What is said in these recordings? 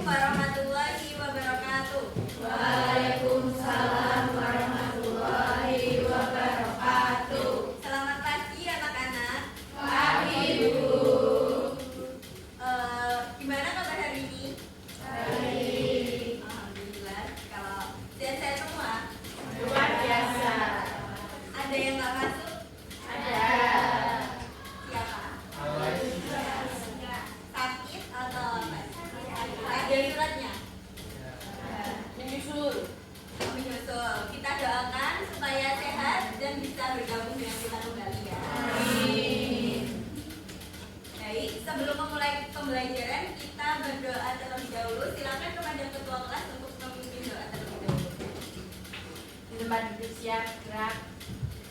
warahmatullahi wabarakatuh. Waalaikumsalam warahmatullahi wabarakatuh. Selamat pagi anak-anak. Pagi, Bu. Gimana kabar hari ini? Baik. Alhamdulillah. Kalau sehat-sehat semua? Luar biasa. Ada yang nggak masuk? Ada. Siapa? Ada. Sakit atau apa? Ada suratnya? Menyusul. Menyusul. Kita doakan supaya sehat dan bisa bergabung dengan kita kembali ya. Amin. Baik, sebelum memulai pembelajaran kita berdoa terlebih dahulu. Silakan kepada ketua kelas untuk memimpin doa terlebih dahulu. Di tempat duduk siap, gerak.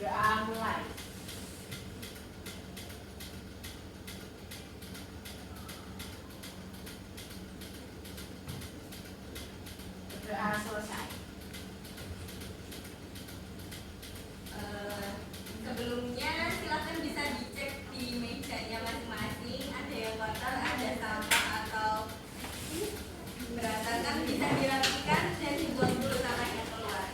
Doa mulai. Doa selesai. Sebelumnya silakan bisa dicek di mejanya masing-masing. Ada yang kotor, ada sampah atau berantakan, bisa dirapikan dan dibuang dulu sampahnya keluar.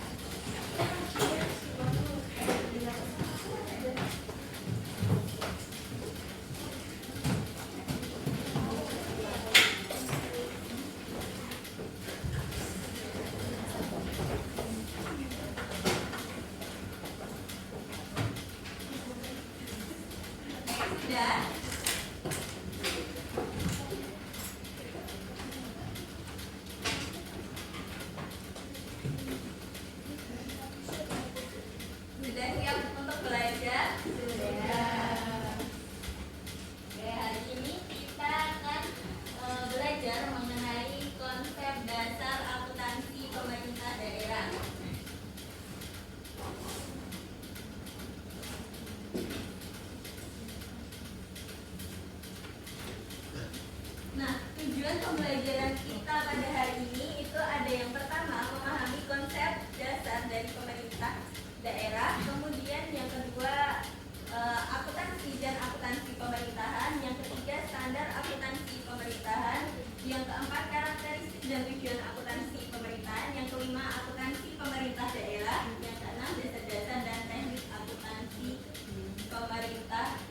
Sudah. Sudah siap untuk belajar? Sudah. Oke, hari ini kita akan belajar mengenai konsep dasar akuntansi pemerintah daerah. Nah, tujuan pembelajaran kita pada hari ini itu ada yang pertama memahami konsep dasar dari pemerintah daerah, kemudian yang kedua akuntansi dan akuntansi pemerintahan, yang ketiga standar akuntansi pemerintahan, yang keempat karakteristik dan tujuan akuntansi pemerintahan, yang kelima akuntansi pemerintah daerah, yang keenam dasar-dasar dan teknik akuntansi pemerintahan.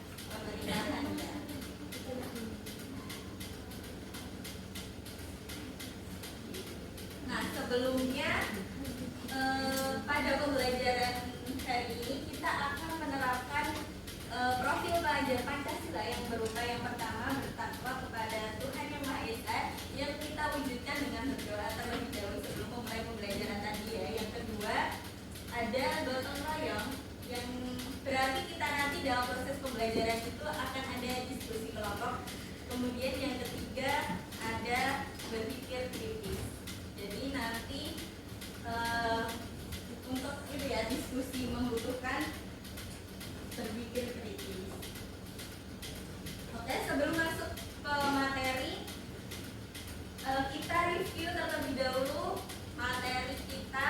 Nah, sebelumnya pada pembelajaran hari ini kita akan menerapkan profil pelajar Pancasila yang berupa yang pertama bertakwa kepada Tuhan Yang Maha Esa, yang kita wujudkan dengan berdoa terlebih dahulu sebelum memulai pembelajaran tadi ya. Yang kedua ada gotong royong, yang berarti kita nanti dalam proses pembelajaran itu akan ada diskusi kelompok. Kemudian yang ketiga ada berpikir kritis. Jadi nanti untuk itu ya, diskusi membutuhkan berpikir kritis. Oke, sebelum masuk ke materi, kita review terlebih dahulu materi kita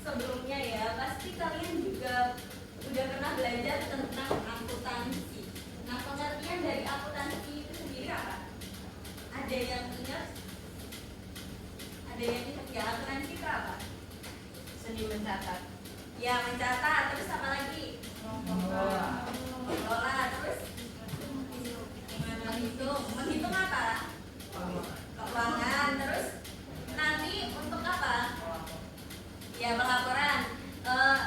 sebelumnya ya. Pasti kalian juga udah pernah belajar tentang akuntansi. Nah, pengertian dari akuntansi itu sendiri apa? Ada yang ingat? Ada yang ingat ya, akuntansi itu apa? Seni mencatat. Ya, mencatat, terus apa lagi? Mengelola, terus menghitung apa? Keuangan, terus nanti untuk apa? Ya, pelaporan.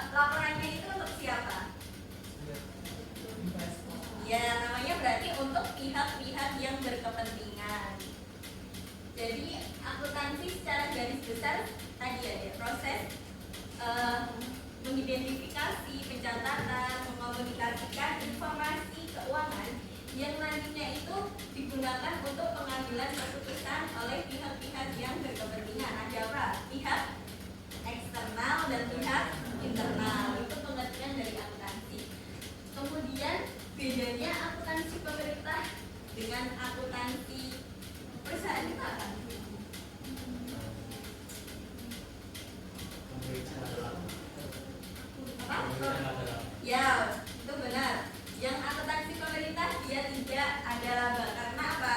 Laporannya itu untuk siapa? Ya, namanya berarti untuk pihak-pihak yang berkepentingan. Jadi akuntansi secara garis besar tadi ada proses mengidentifikasi, pencatatan, mengkomunikasikan informasi keuangan yang nantinya itu digunakan untuk pengambilan keputusan oleh pihak-pihak yang berkepentingan. Ada apa? Pihak eksternal dan pihak internal. Itu pengertian dari akuntansi. Kemudian bedanya akuntansi pemerintah dengan akuntansi perusahaan itu apa? Ya, itu benar. Yang akuntansi pemerintah dia tidak ada laba. Karena apa?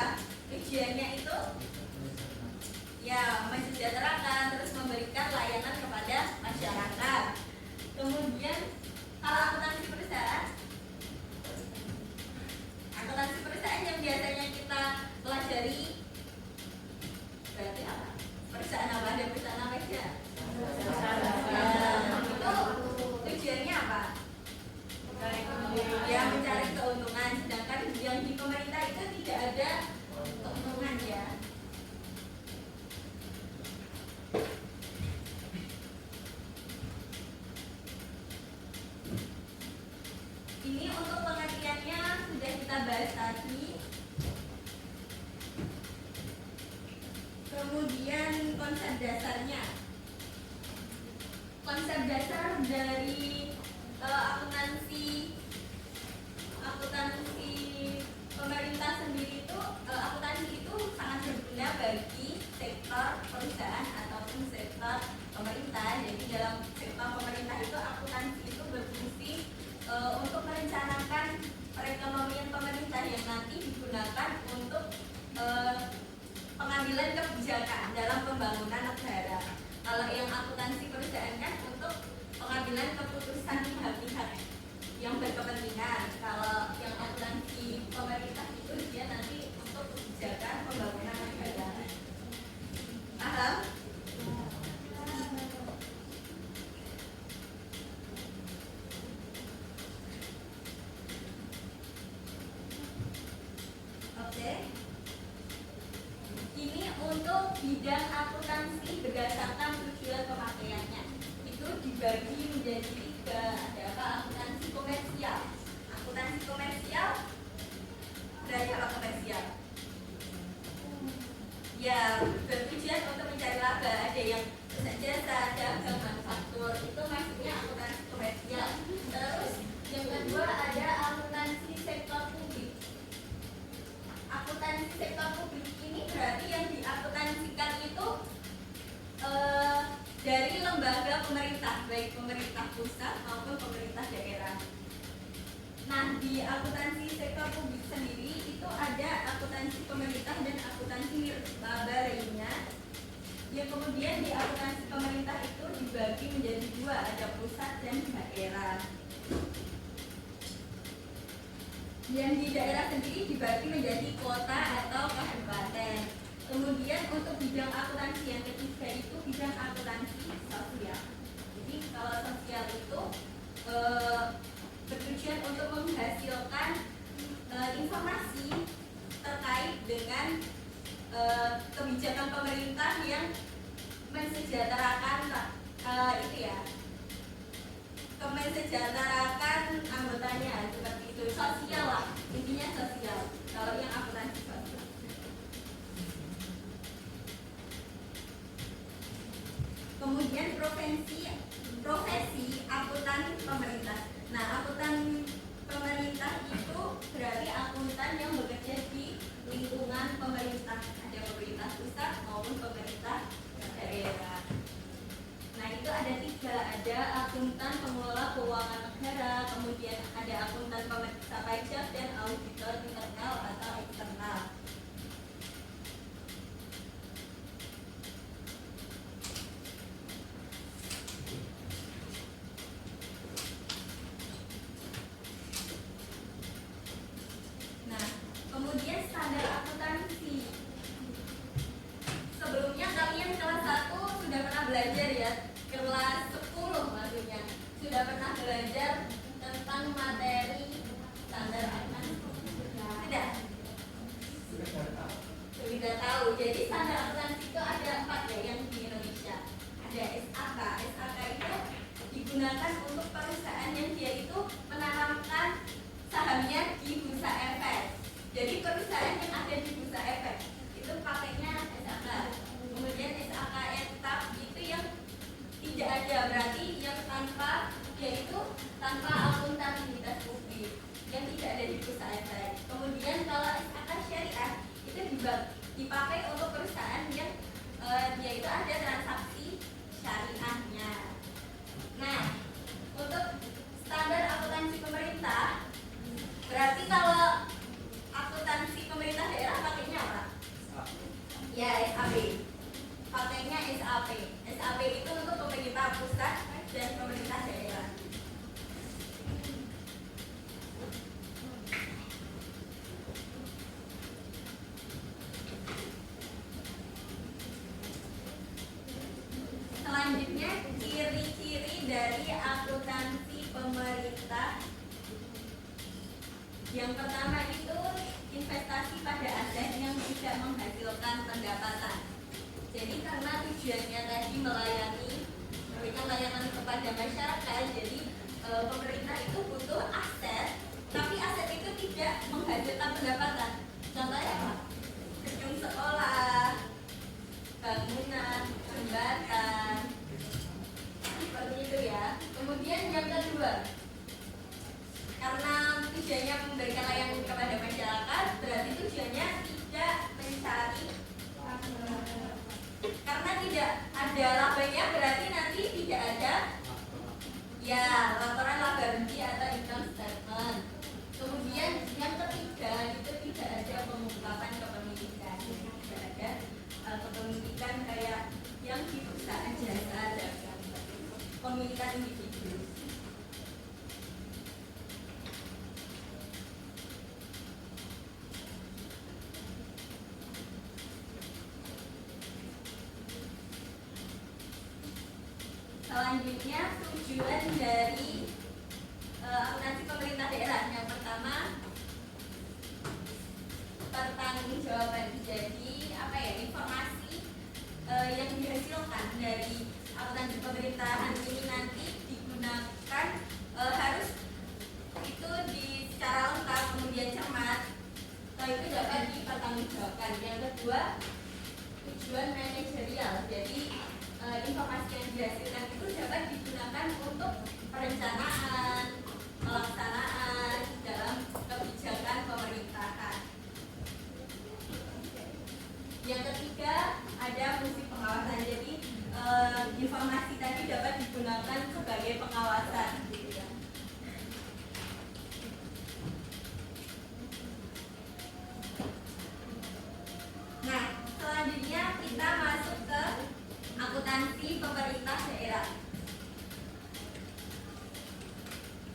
konsep dasarnya. Konsep dasar dari akuntansi pemerintah sendiri itu, akuntansi itu sangat berguna bagi sektor perusahaan ataupun sektor pemerintah. Jadi dalam sektor pemerintah itu akuntansi itu berfungsi untuk merencanakan perekonomian pemerintah yang nanti digunakan untuk pengambilan kebijakan dalam pembangunan negara. Kalau yang akuntansi perusahaan kan untuk pengambilan keputusan pihak-pihak yang berkepentingan. Kalau yang akuntansi pemerintah itu dia nanti untuk kebijakan pembangunan negara. Paham? Oke. Ini untuk bidang akuntansi berdasarkan tujuan pemakaiannya. Itu dibagi menjadi tiga. Ada apa? Akuntansi komersial. Akuntansi komersial berarti apa komersial? Ya, bertujuan untuk mencari laba. Ada yang jasa, dagang, manufaktur. Itu maksudnya akuntansi komersial. Terus yang kedua ada akuntansi sektor publik. Akuntansi sektor publik ini berarti yang diakuntansikan itu dari lembaga pemerintah, baik pemerintah pusat maupun pemerintah daerah. Nah, di akuntansi sektor publik sendiri itu ada akuntansi pemerintah dan akuntansi laba lainnya. Yang kemudian di akuntansi pemerintah itu dibagi menjadi dua, ada pusat dan daerah. Yang di daerah sendiri dibagi menjadi kota atau kabupaten. Kemudian untuk bidang akuntansi yang ketiga itu bidang akuntansi sosial. Jadi kalau sosial itu bertujuan untuk menghasilkan informasi terkait dengan kebijakan pemerintah yang mensejahterakan mensejahterakan anggotanya, seperti itu. Sosial lah, intinya sosial kalau yang akuntansi sosial. Kemudian profesi akuntan pemerintah. Nah, akuntan pemerintah itu berarti akuntan yang bekerja di lingkungan pemerintah. Ada pemerintah pusat maupun pemerintah daerah. Nah, itu ada tiga. Ada akuntan pengelola keuangan negara, kemudian ada akuntan pemeriksa pajak, dan auditor internal atau eksternal. Nah, kemudian standar akuntansi. Sebelumnya kalian kelas 1 sudah pernah belajar ya, kelas 10 maksudnya sudah pernah belajar tentang materi standar akuntansi. Tidak? Sudah tahu. Jadi standar akuntansi itu ada 4 ya yang di Indonesia. Ada SAK. SAK itu digunakan untuk perusahaan yang dia itu menanamkan sahamnya di bursa efek. Jadi perusahaan yang ada di bursa efek itu pakainya SAK. Kemudian SAK etap itu yang tidak ada, berarti yang tanpa, yaitu tanpa akuntabilitas publik yang tidak ada di bursa efek. Kemudian kalau SAK syariah itu dipakai untuk perusahaan yang dia itu ada transaksi syariahnya. Nah, untuk standar akuntansi pemerintah, berarti kalau akuntansi pemerintah daerah pakainya apa? Ya, SAP. Pakainya SAP. SAP itu untuk pemerintah pusat dan pemerintah daerah. Selanjutnya, ciri-ciri dari akuntansi pemerintah. Yang pertama itu investasi pada aset yang tidak menghasilkan pendapatan. Jadi karena tujuannya tadi memberikan layanan kepada masyarakat, jadi pemerintah itu butuh aset, tapi aset itu tidak menghasilkan pendapatan. Contohnya apa? Gedung sekolah, bangunan, tujuannya memberikan layanan kepada masyarakat, berarti tujuannya tidak mencari karena tidak ada labanya, berarti nanti tidak ada ya laporan laba bersih atau income statement. Kemudian yang ketiga itu tidak ada pengungkapan kepemilikan, tidak ada kepemilikan kayak yang di perusahaan jasa dagang, pemilikan individu. Selanjutnya tujuan dari akuntansi pemerintah daerah. Yang pertama pertanggungjawaban. Jadi apa ya, informasi yang dihasilkan dari akuntansi pemerintahan ini nanti digunakan harus itu secara lengkap kemudian cermat, itu dapat dipertanggungjawabkan. Yang kedua tujuan manajerial. Jadi informasi yang dihasilkan itu dapat digunakan untuk perencanaan, pelaksanaan dalam kebijakan pemerintahan. Yang ketiga ada fungsi pengawasan. Jadi informasi tadi dapat digunakan sebagai pengawasan. Nah, selanjutnya kita masuk ke akuntansi pemerintah daerah.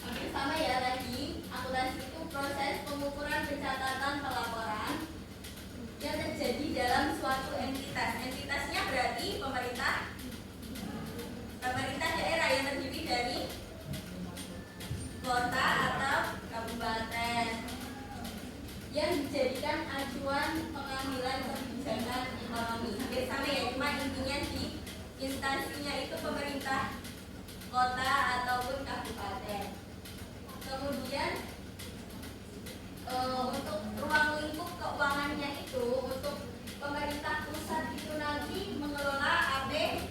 Oke, sama ya tadi. Akuntansi itu proses pengukuran, pencatatan, pelaporan yang terjadi dalam suatu entitas. Entitasnya berarti pemerintah daerah yang terdiri dari kota atau kabupaten yang dijadikan acuan pengambilan kebijakan ekonomi. Hampir sama ya, cuma intinya di instansinya itu pemerintah kota ataupun kabupaten. Kemudian untuk ruang lingkup keuangannya itu untuk pemerintah pusat itu nanti mengelola APBN,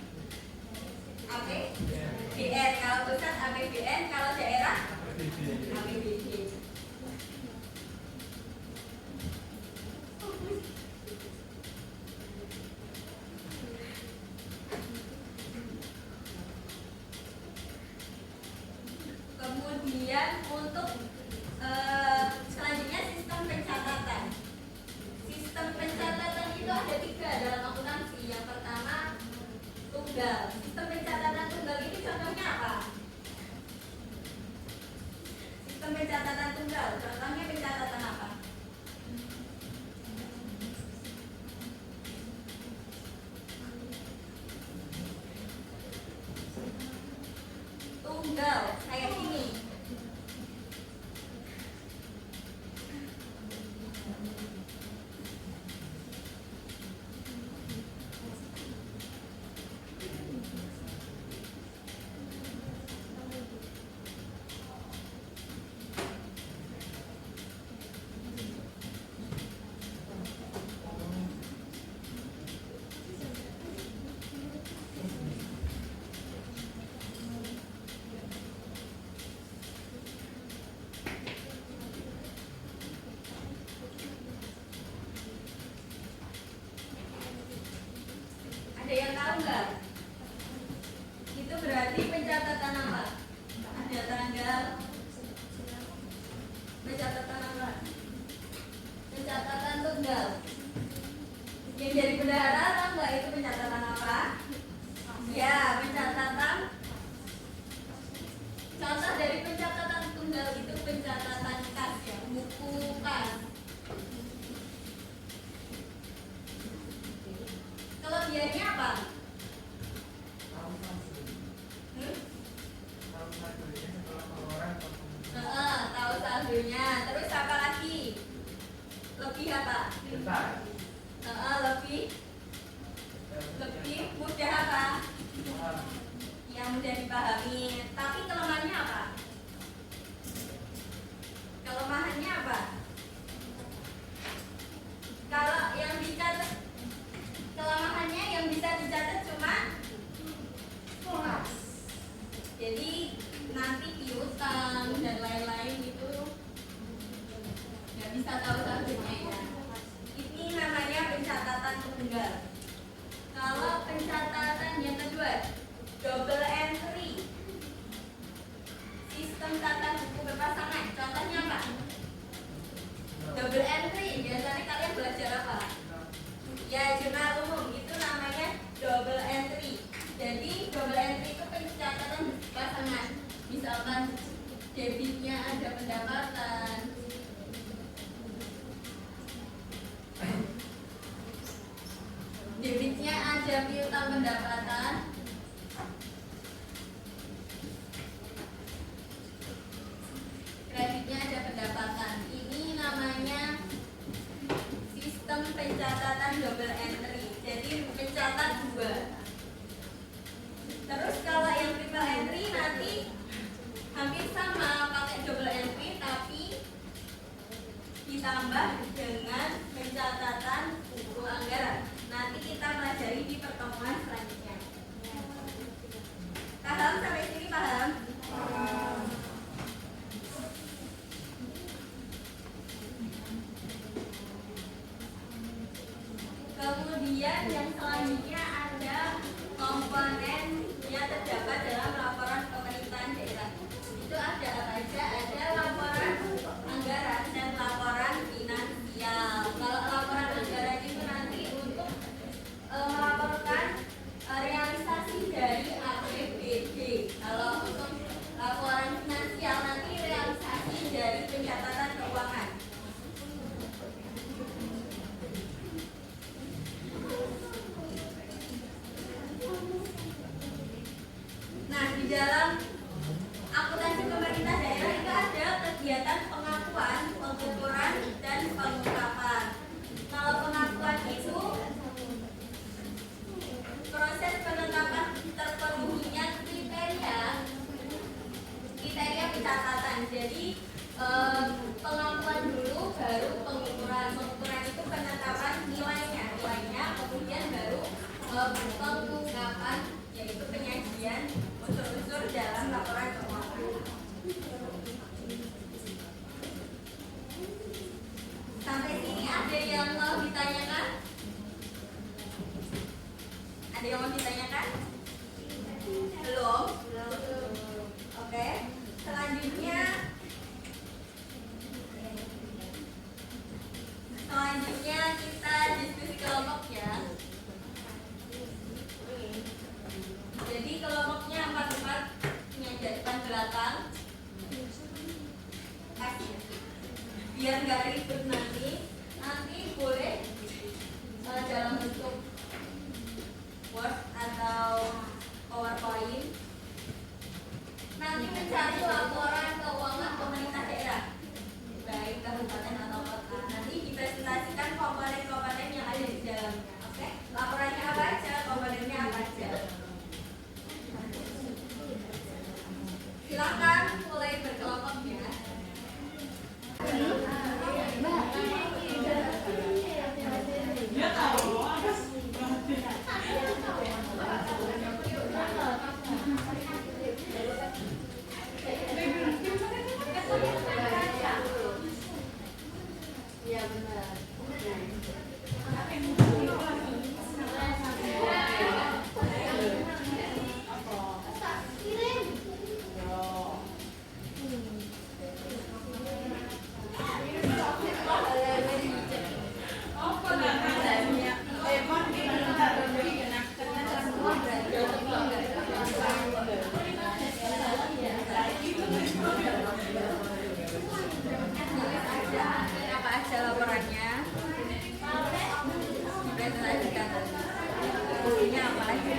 kalau pusat APBN, kalau daerah APBD. Kemudian untuk selanjutnya sistem pencatatan. Sistem pencatatan itu ada 3 dalam akuntansi. Yang pertama tunggal. Sistem pencatatan tunggal ini contohnya apa? Sistem pencatatan tunggal, contohnya pencatatan apa? Tunggal kayak gini. Ada yang tahu nggak? Itu berarti pencatatan apa? Ada tanggal. Pencatatan apa? Pencatatan tunggal. Yang jadi bendahara tahu nggak itu pencatatan apa? Ya, pencatatan. Contoh dari pencatatan tunggal itu pencatatan kas ya, buku kas. Kelebihannya apa? Tahu saldonya. Terus apa lagi? Lebih apa? Lebih mudah apa? Yang mudah dipahami. Tapi kelemahannya apa? Kelemahannya apa? Kalau yang dicatat, kelemahannya yang bisa dicatat cuma kelas. Jadi nanti piutang dan lain-lain itu bisa tahu tabelnya ya. Ini namanya pencatatan tunggal. Kalau pencatatan yang kedua, double entry. Sistem tata buku berpasangan. Contohnya apa? Double entry. Biasanya kalian belajar apa? Ya, jurnal umum. Itu namanya double entry. Jadi double entry itu pencatatan berpasangan. Misalkan debitnya ada pendapatan, debitnya ada piutang pendapatan, kreditnya ada pendapatan. Ini namanya sistem pencatatan double entry. Jadi mencatat dua. Terus kalau yang triple entry nanti hampir sama, pakai double entry tapi ditambah dengan pencatatan buku anggaran. Nanti kita pelajari di pertemuan selanjutnya. Paham sampai sini? Paham? Kemudian yang selanjutnya ada komponen yang terdapat dalam laporan pemerintahan daerah. Itu ada apa aja? Ada laporan anggaran dan laporan finansial. Kalau laporan anggaran itu nanti untuk melaporkan realisasi dari APBD. Kalau untuk laporan finansial nanti realisasi dari pencatatan keuangan. Nah, di dalam akuntansi pemerintah daerah itu ada kegiatan pengakuan, pengukuran, dan pengungkapan. Kalau pengakuan itu proses penetapan terpenuhinya kriteria pencatatan. Jadi pengakuan dulu baru pengukuran. Pengukuran itu penetapan nilainya, kemudian baru pengungkapan, yaitu penyajian unsur-unsur dalam laporan keuangan. Sampai sini ada yang mau ditanyakan? Ada yang mau ditanyakan? Belum? Oke. Selanjutnya kita diskusi kelompok ya. Jadi kelompoknya 4 mengajar depan belakang. Biar nggak ribet nanti boleh dalam bentuk Word atau PowerPoint. Nanti mencari laporan keuangan pemerintah daerah, baik kabupaten atau kota. Nanti dipresentasikan komponen-komponen yang ada di dalamnya. Oke, laporannya apa aja, komponennya apa aja. Silakan mulai berkelompok ya. Iya benar. Apa aja laporannya? Dipresentasikan. Fungsinya apa aja?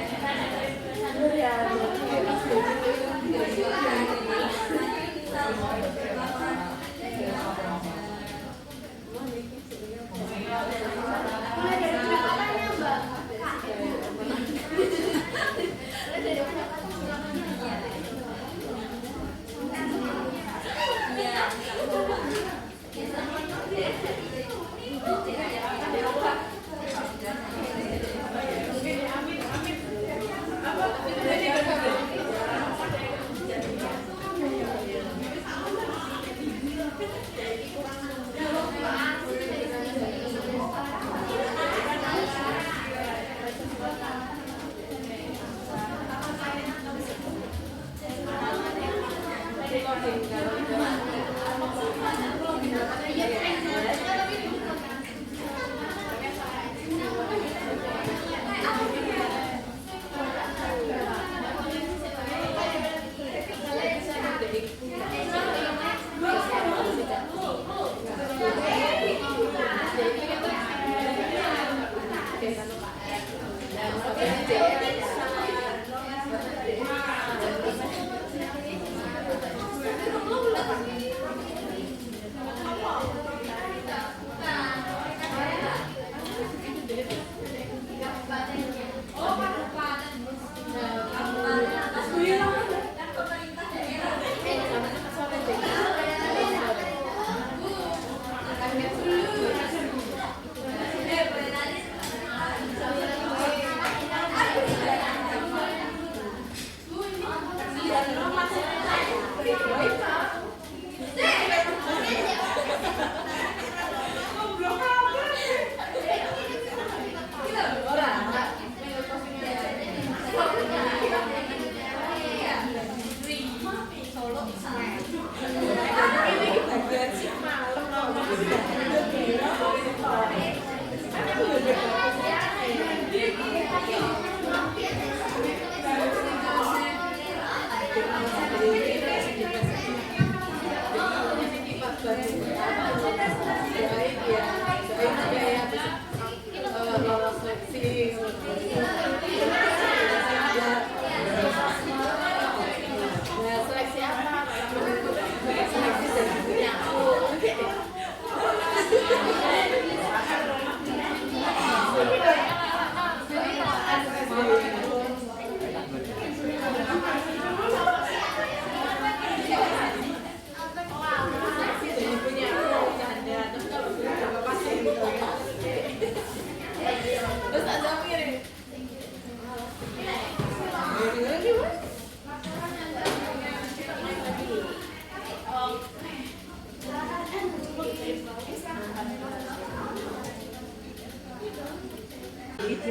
Klik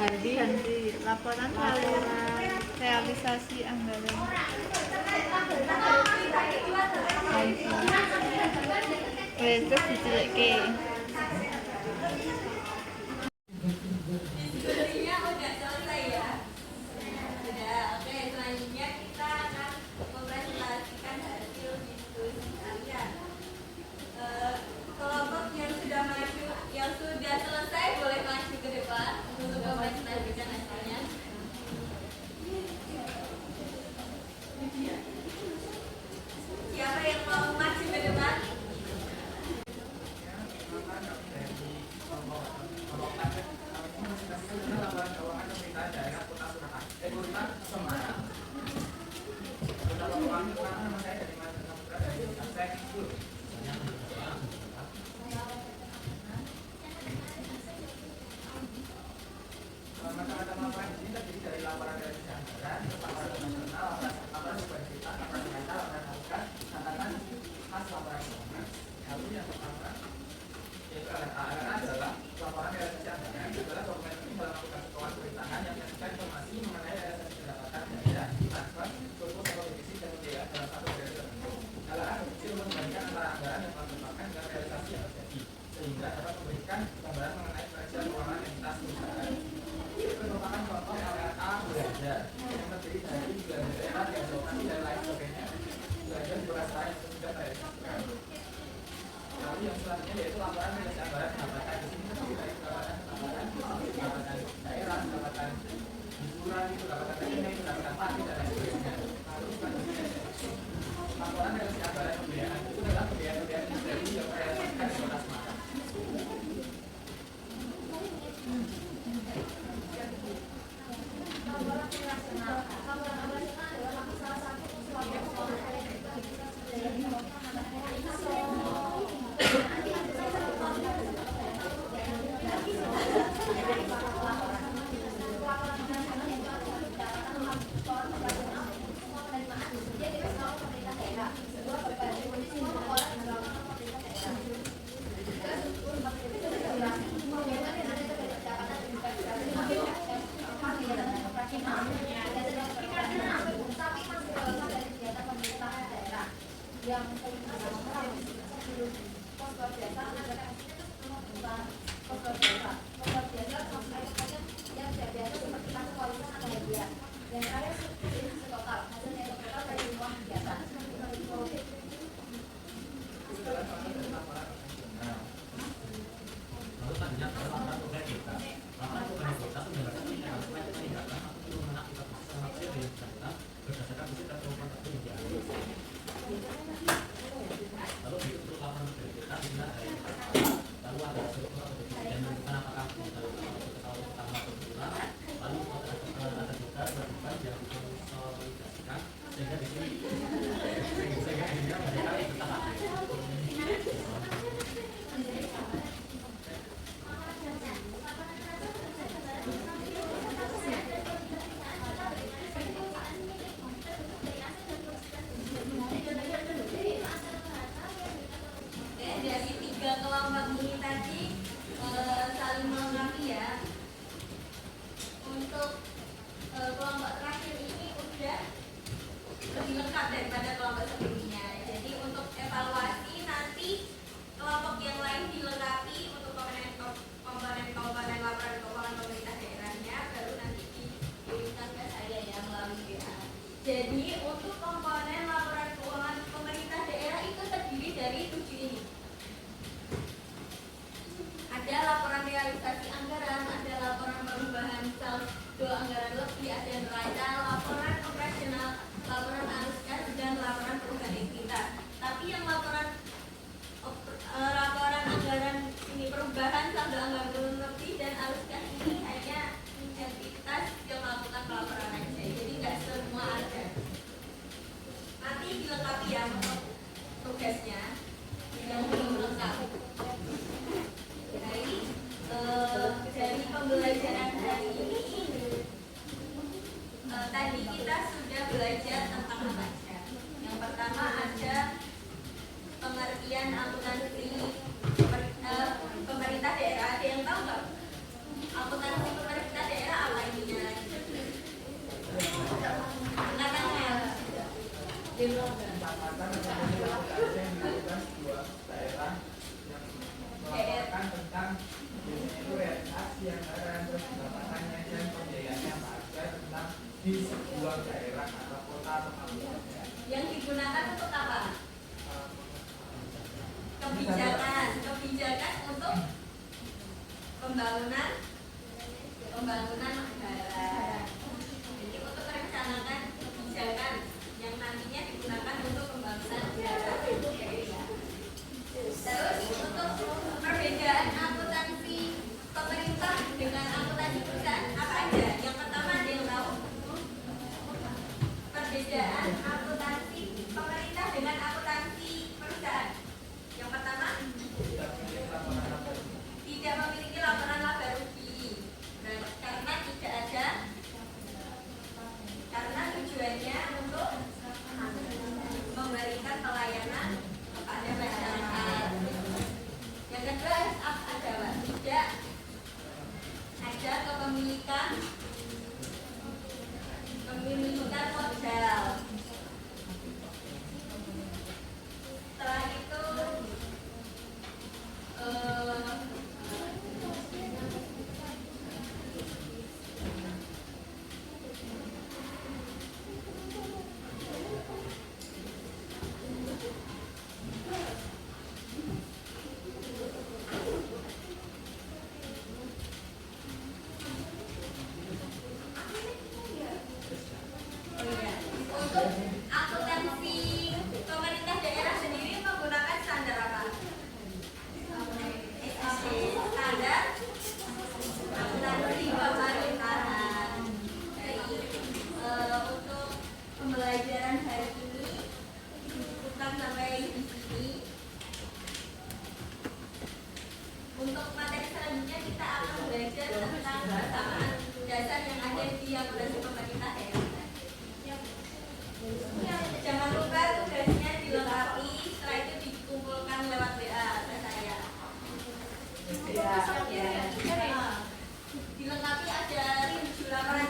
ganti laporan realisasi anggaran. Terus dicelekke. Diskusinya udah selesai ya. Sudah, oke. Selanjutnya kita akan mempresentasikan hasil diskusi kalian. Kelompok yang sudah maju, yang sudah selesai boleh maju ke depan untuk mempresentasikan hasilnya. Siapa yang mau maju ke depan? Dari tiga kelompok ini tadi saling melengkapi ya. Untuk kelompok terakhir ini udah lebih lengkap daripada kelompok sebelumnya. Jadi untuk evaluasi nanti kelompok yang lain dilengkapi untuk komponen laporan keuangan pemerintah daerahnya, baru nanti dikirimkan ke saya ya melalui WA. Jadi untuk komponen laporan keuangan pemerintah daerah itu terdiri dari 7 ini. Ada laporan realisasi anggaran, ada laporan perubahan saldo anggaran lebih, ada neraca, laporan operasional, laporan arus kas, dan laporan perubahan ekuitas. Tapi yang laporan anggaran ini, perubahan saldo anggaran lebih dan arus kas ini hanya entitas yang melakukan pelaporan aja, jadi nggak semua ada. Nanti dilengkapi ya untuk tugasnya yang belum lengkap. Dari pembelajaran hari ini tadi kita sudah belajar tentang apa aja. Yang pertama ada pengertian akuntansi pemerintah daerah. Ada yang tahu nggak pembangunan negara. Jadi untuk merencanakan kebijakan yang nantinya digunakan untuk pembangunan negara. Terus untuk perbedaan akuntansi pemerintah dengan akuntansi perusahaan apa aja? Yang pertama ada yang tahu? Perbedaan akuntansi pemerintah dengan akuntansi perusahaan. Yang pertama, tidak memiliki laporan laba rugi. Nah, karena tujuannya untuk memberikan pelayanan kepada masyarakat. Yang kedua adalah tidak ada kepemilikan modal. Setelah itu untuk akuntansi pemerintah daerah sendiri menggunakan standar apa? SAP, standar akuntansi pemerintahan. Untuk pembelajaran hari ini kita sampai di sini. Untuk materi selanjutnya kita akan belajar tentang kesamaan dasar yang ada di akuntansi pemerintah daerah. Jangan lupa tugasnya dilengkapi, setelah itu dikumpulkan lewat WA ke saya. Ya. Dilengkapi ada 7 laporan